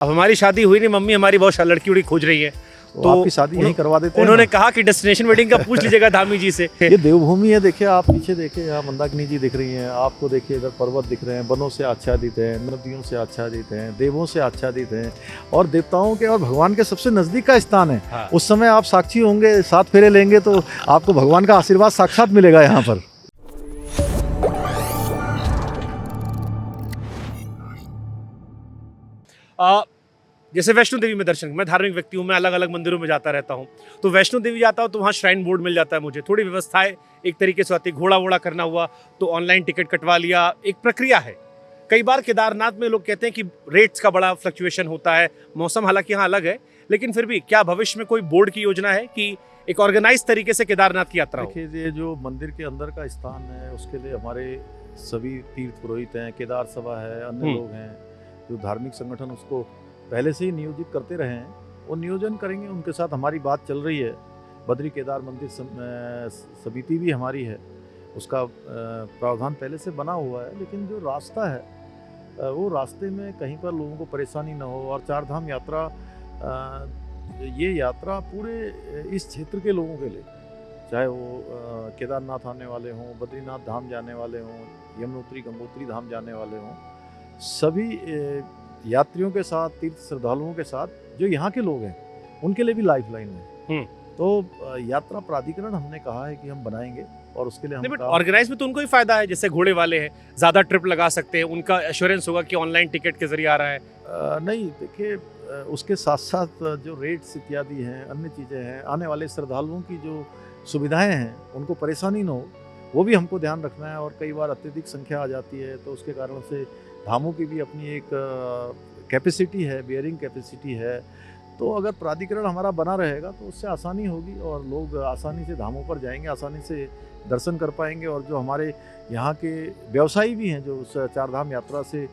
अब हमारी शादी हुई नहीं, मम्मी हमारी बहुत लड़की उड़ी खोज रही है, तो आपकी शादी यहीं करवा देते हैं। उन्होंने कहा कि डेस्टिनेशन वेडिंग का पूछ लीजिएगा धामी जी से। ये देवभूमि है, देखिए आप पीछे देखिए, यहाँ मंदाकिनी जी दिख रही हैं आपको, देखिए इधर पर्वत दिख रहे हैं, वनों से आच्छादित हैं, नदियों से आच्छादित हैं, देवों से आच्छादित हैं और देवताओं के और भगवान के सबसे नजदीक का स्थान है। हाँ। उस समय आप साक्षी होंगे, 7 फेरे लेंगे तो आपको भगवान का आशीर्वाद साक्षात मिलेगा यहाँ पर। जैसे वैष्णो देवी में दर्शन, मैं धार्मिक व्यक्ति हूँ, मैं अलग अलग मंदिरों में जाता रहता हूँ, तो वैष्णो देवी जाता हूँ तो वहाँ श्राइन बोर्ड मिल जाता है मुझे, थोड़ी व्यवस्थाएं एक तरीके से आती है, घोड़ा वोड़ा करना हुआ तो ऑनलाइन टिकट कटवा लिया, एक प्रक्रिया है। कई बार केदारनाथ में लोग कहते हैं कि रेट्स का बड़ा फ्लक्चुएशन होता है, मौसम हालांकि यहाँ अलग है, लेकिन फिर भी क्या भविष्य में कोई बोर्ड की योजना है कि एक ऑर्गेनाइज तरीके से केदारनाथ की यात्रा हो? देखिए, ये जो मंदिर के अंदर का स्थान है उसके लिए हमारे सभी तीर्थ पुरोहित हैं, केदार सभा है, अन्य लोग हैं जो धार्मिक संगठन उसको पहले से ही नियोजित करते रहे हैं, वो नियोजन करेंगे, उनके साथ हमारी बात चल रही है। बद्री केदार मंदिर समिति भी हमारी है, उसका प्रावधान पहले से बना हुआ है, लेकिन जो रास्ता है वो रास्ते में कहीं पर लोगों को परेशानी ना हो। और 4 धाम यात्रा, ये यात्रा पूरे इस क्षेत्र के लोगों के लिए, चाहे वो केदारनाथ आने वाले हों, बद्रीनाथ धाम जाने वाले हों, यमुनोत्री गंगोत्री धाम जाने वाले हों, सभी यात्रियों के साथ, तीर्थ श्रद्धालुओं के साथ जो यहाँ के लोग हैं उनके लिए भी लाइफलाइन है। तो यात्रा प्राधिकरण हमने कहा है कि हम बनाएंगे और उसके लिए हम ऑर्गेनाइज में तो उनको ही फायदा है, जैसे घोड़े वाले हैं ज्यादा ट्रिप लगा सकते हैं, उनका एश्योरेंस होगा कि ऑनलाइन टिकट के जरिए आ रहा है। नहीं, देखिए उसके साथ साथ जो रेट्स इत्यादि हैं, अन्य चीज़ें हैं, आने वाले श्रद्धालुओं की जो सुविधाएं हैं उनको परेशानी ना हो, वो भी हमको ध्यान रखना है। और कई बार अत्यधिक संख्या आ जाती है तो उसके कारण से धामों की भी अपनी एक कैपेसिटी है, बियरिंग कैपेसिटी है। तो अगर प्राधिकरण हमारा बना रहेगा तो उससे आसानी होगी और लोग आसानी से धामों पर जाएंगे, आसानी से दर्शन कर पाएंगे। और जो हमारे यहाँ के व्यवसायी भी हैं जो उस 4 धाम यात्रा से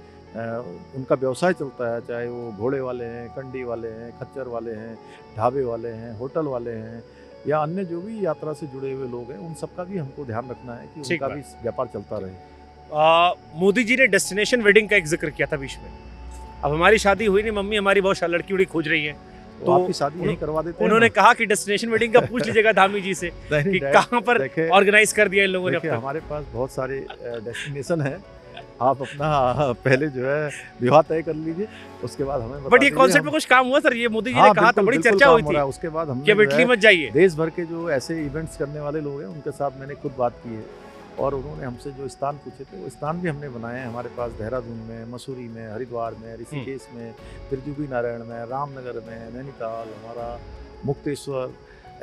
उनका व्यवसाय चलता है, चाहे वो घोड़े वाले हैं, कंडी वाले हैं, खच्चर वाले हैं, ढाबे वाले हैं, होटल वाले हैं या अन्य जो भी यात्रा से जुड़े हुए लोग हैं, उन सबका भी हमको ध्यान रखना है कि उनका भी व्यापार चलता रहे। मोदी जी ने डेस्टिनेशन वेडिंग का एक जिक्र किया था बीच में। अब हमारी शादी हुई नहीं, मम्मी हमारी बहुत लड़की उड़ी खोज रही है, तो आपकी शादी यहीं करवा देते हैं। उन्होंने कहा कि डेस्टिनेशन वेडिंग का पूछ लीजिएगा धामी जी से कि कहाँ पर ऑर्गेनाइज कर दिया इन लोगों ने। हमारे पास बहुत सारे डेस्टिनेशन है, आप अपना पहले जो है विवाह तय कर लीजिए, उसके बाद हमें बट ये कॉन्सेप्ट में कुछ काम हुआ सर? ये मोदी जी ने कहा था, बड़ी चर्चा हुई थी, उसके बाद हम इटली मत जाइए। देश भर के जो ऐसे इवेंट्स करने वाले लोग हैं उनके साथ मैंने खुद बात की है और उन्होंने हमसे जो स्थान पूछे थे वो स्थान भी हमने बनाए हैं हमारे पास। देहरादून में, मसूरी में, हरिद्वार में, ऋषिकेश में, त्रिजुगी नारायण में, रामनगर में, नैनीताल, हमारा मुक्तेश्वर,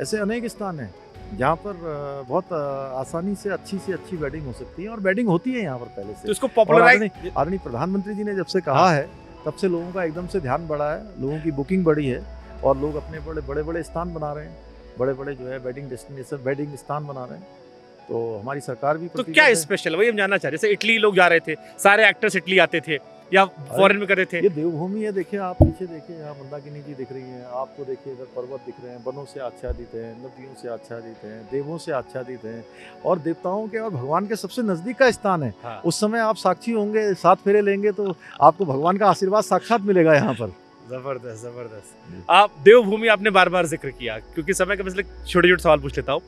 ऐसे अनेक स्थान हैं जहाँ पर बहुत आसानी से अच्छी वेडिंग हो सकती है और वेडिंग होती है यहाँ पर पहले से। तो इसको पॉपुलराइज आदरणीय प्रधानमंत्री जी ने जब से कहा है तब से लोगों का एकदम से ध्यान बढ़ा है, लोगों की बुकिंग बढ़ी है और लोग अपने बड़े स्थान बना रहे हैं, बड़े जो है वेडिंग डेस्टिनेशन, वेडिंग स्थान बना रहे हैं। तो हमारी सरकार भी तो क्या स्पेशल, वही हम जानना चाह रहे, जैसे इटली लोग जा रहे थे, सारे एक्टर्स इटली आते थे या फॉरेन में कर रहे थे। ये देवभूमि है, देखिए आप पीछे देखिए, यहाँ मंदाकिनी जी दिख रही हैं आपको, देखिए इधर पर्वत दिख रहे हैं, वनों से आच्छादित हैं, नदियों से आच्छादित हैं, देवों से आच्छादित हैं और देवताओं के और भगवान के सबसे नजदीक का स्थान है। हाँ। उस समय आप साक्षी होंगे, 7 फेरे लेंगे तो आपको भगवान का आशीर्वाद साक्षात मिलेगा यहाँ पर। जबरदस्त। आप देवभूमि आपने बार बार जिक्र किया, क्योंकि समय के मतलब छोटे सवाल पूछ लेता हूँ।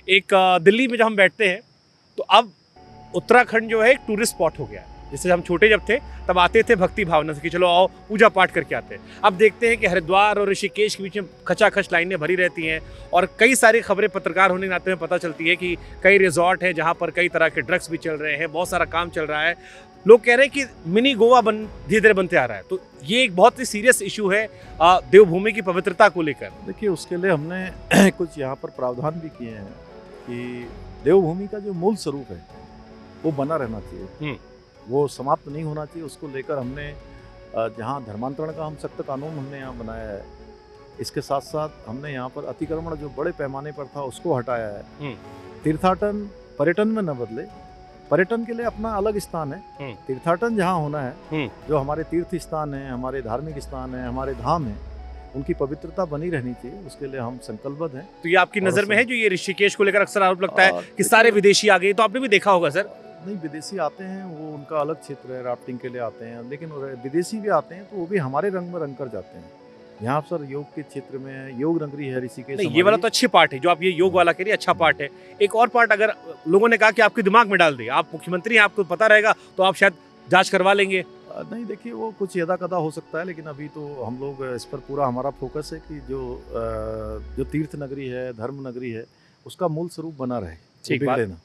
एक दिल्ली में जब हम बैठते हैं तो अब उत्तराखंड जो है एक टूरिस्ट स्पॉट हो गया है। जैसे हम छोटे जब थे तब आते थे भक्ति भावना से कि चलो आओ पूजा पाठ करके आते हैं। अब देखते हैं कि हरिद्वार और ऋषिकेश के बीच में खचाखच लाइनें भरी रहती हैं और कई सारी खबरें पत्रकार होने के नाते में पता चलती है कि कई रिजॉर्ट हैं जहाँ पर कई तरह के ड्रग्स भी चल रहे हैं, बहुत सारा काम चल रहा है। लोग कह रहे हैं कि मिनी गोवा धीरे धीरे बनते आ रहा है। तो ये एक बहुत ही सीरियस इशू है देवभूमि की पवित्रता को लेकर। देखिए, उसके लिए हमने कुछ यहाँ पर प्रावधान भी किए हैं कि देवभूमि का जो मूल स्वरूप है वो बना रहना चाहिए, वो समाप्त नहीं होना चाहिए। उसको लेकर हमने जहाँ धर्मांतरण का हम सख्त कानून हमने यहाँ बनाया है, इसके साथ साथ हमने यहाँ पर अतिक्रमण जो बड़े पैमाने पर था उसको हटाया है। तीर्थाटन पर्यटन में न बदले, पर्यटन के लिए अपना अलग स्थान है, तीर्थाटन जहाँ होना है, जो हमारे तीर्थ स्थान है, हमारे धार्मिक स्थान है, हमारे धाम है, उनकी पवित्रता बनी रहनी चाहिए, उसके लिए हम संकल्पबद्ध हैं। तो ये आपकी नजर में है जो ये ऋषिकेश को लेकर अक्सर आरोप लगता है कि सारे विदेशी आ गए, तो आपने भी देखा होगा सर? नहीं, विदेशी आते हैं, वो उनका अलग क्षेत्र है, राफ्टिंग के लिए आते हैं, लेकिन विदेशी भी आते हैं तो वो भी हमारे रंग में रंग कर जाते हैं। यहाँ सर योग के क्षेत्र में योग नगरी है ऋषिकेश। नहीं, ये वाला तो अच्छी पार्ट है जो आप ये योग वाला कह रही है, अच्छा पार्ट है। एक और पार्ट अगर लोगों ने कहा कि आपके दिमाग में डाल दिया, आप मुख्यमंत्री हैं, आपको पता रहेगा तो आप शायद जांच करवा लेंगे। नहीं देखिए, वो कुछ यदा कदा हो सकता है, लेकिन अभी तो हम लोग इस पर पूरा हमारा फोकस है कि जो तीर्थ नगरी है, धर्म नगरी है, उसका मूल स्वरूप बना रहे, ठीक बिगड़े बात। ना।